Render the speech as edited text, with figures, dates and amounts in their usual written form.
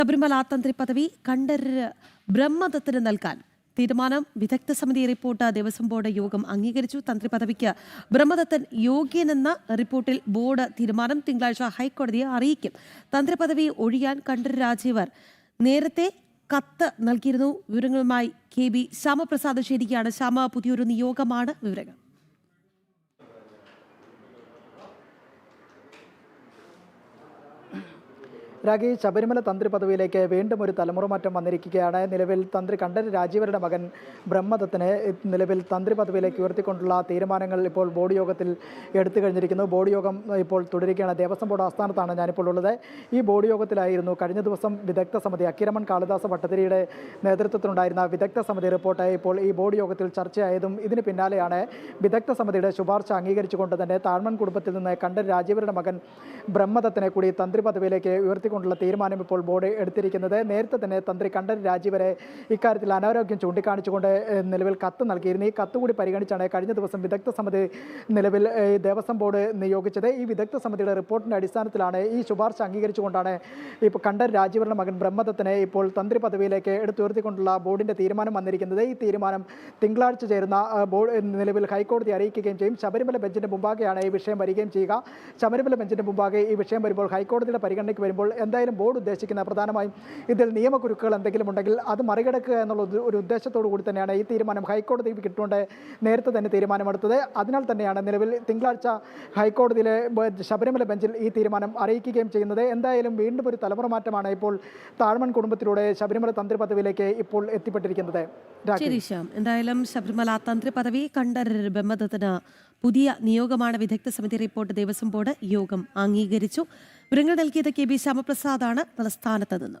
ശബരിമല തന്ത്രി പദവി കണ്ഠരര് ബ്രഹ്മദത്തിന് നൽകാൻ തീരുമാനം. വിദഗ്ധ സമിതി റിപ്പോർട്ട് ദേവസ്വം ബോർഡ് യോഗം അംഗീകരിച്ചു. തന്ത്രി പദവിക്ക് ബ്രഹ്മദത്തൻ യോഗ്യനെന്ന റിപ്പോർട്ടിൽ ബോർഡ് തീരുമാനം തിങ്കളാഴ്ച ഹൈക്കോടതിയെ അറിയിക്കും. തന്ത്രി പദവി ഒഴിയാൻ കണ്ഠരര് രാജീവർ നേരത്തെ കത്ത് നൽകിയിരുന്നു. വിവരങ്ങളുമായി KB ശ്യാമപ്രസാദ് ചേരുകയാണ്. ശ്യാമ, പുതിയൊരു നിയോഗമാണ്, വിവരങ്ങൾ. രാഗി, ശബരിമല തന്ത്രി പദവിയിലേക്ക് വീണ്ടും ഒരു തലമുറ മാറ്റം വന്നിരിക്കുകയാണ്. നിലവിൽ തന്ത്രി കണ്ഠരര് രാജീവരുടെ മകൻ ബ്രഹ്മദത്തിനെ നിലവിൽ തന്ത്രി പദവിയിലേക്ക് ഉയർത്തിക്കൊണ്ടുള്ള തീരുമാനങ്ങൾ ഇപ്പോൾ ബോർഡ് യോഗത്തിൽ എടുത്തു കഴിഞ്ഞിരിക്കുന്നു. ബോർഡ് യോഗം ഇപ്പോൾ തുടരുകയാണ്. ദേവസ്വം ബോർഡ് ആസ്ഥാനത്താണ് ഞാനിപ്പോൾ ഉള്ളത്. ഈ ബോർഡ് യോഗത്തിലായിരുന്നു കഴിഞ്ഞ ദിവസം വിദഗ്ധ സമിതി അക്കിരമൺ കാളിദാസ ഭട്ടതിരിയുടെ നേതൃത്വത്തിലുണ്ടായിരുന്ന വിദഗ്ധ സമിതി റിപ്പോർട്ട് ഇപ്പോൾ ഈ ബോർഡ് യോഗത്തിൽ ചർച്ചയായതും ഇതിന് പിന്നാലെയാണ് വിദഗ്ധ സമിതിയുടെ ശുപാർശ അംഗീകരിച്ചുകൊണ്ട് തന്നെ താഴ്മൺ കുടുംബത്തിൽ നിന്ന് കണ്ഠരര് രാജീവരുടെ മകൻ ബ്രഹ്മദത്തിനെ കൂടി തന്ത്രി പദവിയിലേക്ക് കൊണ്ടുള്ള തീരുമാനം ഇപ്പോൾ ബോർഡ് എടുത്തിരിക്കുന്നത്. നേരത്തെ തന്നെ തന്ത്രി കണ്ഠരര് രാജീവരെ ഇക്കാര്യത്തിൽ അനാരോഗ്യം ചൂണ്ടിക്കാണിച്ചുകൊണ്ട് നിലവിൽ കത്ത് നൽകിയിരുന്നു. ഈ കത്ത് കൂടി പരിഗണിച്ചാണ് കഴിഞ്ഞ ദിവസം വിദഗ്ധ സമിതി നിലവിൽ ദേവസ്വം ബോർഡ് നിയോഗിച്ചത്. ഈ വിദഗ്ധ സമിതിയുടെ റിപ്പോർട്ടിന്റെ അടിസ്ഥാനത്തിലാണ് ഈ ശുപാർശ അംഗീകരിച്ചുകൊണ്ടാണ് ഇപ്പോൾ കണ്ഠരര് രാജീവരുടെ മകൻ ബ്രഹ്മദത്തിനെ ഇപ്പോൾ തന്ത്രി പദവിയിലേക്ക് എടുത്തുയർത്തിക്കൊണ്ടുള്ള ബോർഡിന്റെ തീരുമാനം വന്നിരിക്കുന്നത്. ഈ തീരുമാനം തിങ്കളാഴ്ച ചേരുന്ന ബോർഡ് നിലവിൽ ഹൈക്കോടതി അറിയിക്കുകയും ചെയ്യും. ശബരിമല ബെഞ്ചിന്റെ മുമ്പാകെയാണ് ഈ വിഷയം വരികയും ചെയ്യുക. ശബരിമല ബെഞ്ചിന്റെ മുമ്പാകെ ഈ വിഷയം വരുമ്പോൾ ഹൈക്കോടതിയുടെ പരിഗണനയ്ക്ക് വരുമ്പോൾ എന്തായാലും ബോർഡ് ഉദ്ദേശിക്കുന്ന പ്രധാനമായും ഇതിൽ നിയമക്കുരുക്കുകൾ എന്തെങ്കിലും ഉണ്ടെങ്കിൽ അത് മറികടക്കുക എന്നുള്ള ഒരു ഉദ്ദേശത്തോടു കൂടി തന്നെയാണ് ഈ തീരുമാനം ഹൈക്കോടതി കിട്ടുകൊണ്ട് നേരത്തെ തന്നെ തീരുമാനമെടുത്തത്. അതിനാൽ തന്നെയാണ് നിലവിൽ തിങ്കളാഴ്ച ഹൈക്കോടതിയിലെ ശബരിമല ബെഞ്ചിൽ ഈ തീരുമാനം അറിയിക്കുകയും ചെയ്യുന്നത്. എന്തായാലും വീണ്ടും ഒരു തലമുറ മാറ്റമാണ് ഇപ്പോൾ താഴ്മൺ കുടുംബത്തിലൂടെ ശബരിമല തന്ത്രി പദവിയിലേക്ക് ഇപ്പോൾ എത്തിപ്പെട്ടിരിക്കുന്നത്. എന്തായാലും ശബരിമല തന്ത്രി പദവി കണ്ഠരര് ബ്രഹ്മദത്തിന് പുതിയ നിയോഗമാണ്. വിദഗ്ധ സമിതി റിപ്പോർട്ട് ദേവസ്വം ബോർഡ് യോഗം അംഗീകരിച്ചു. വിവരങ്ങൾ നൽകിയത് KB ശ്യാമപ്രസാദാണ് തലസ്ഥാനത്ത് നിന്ന്.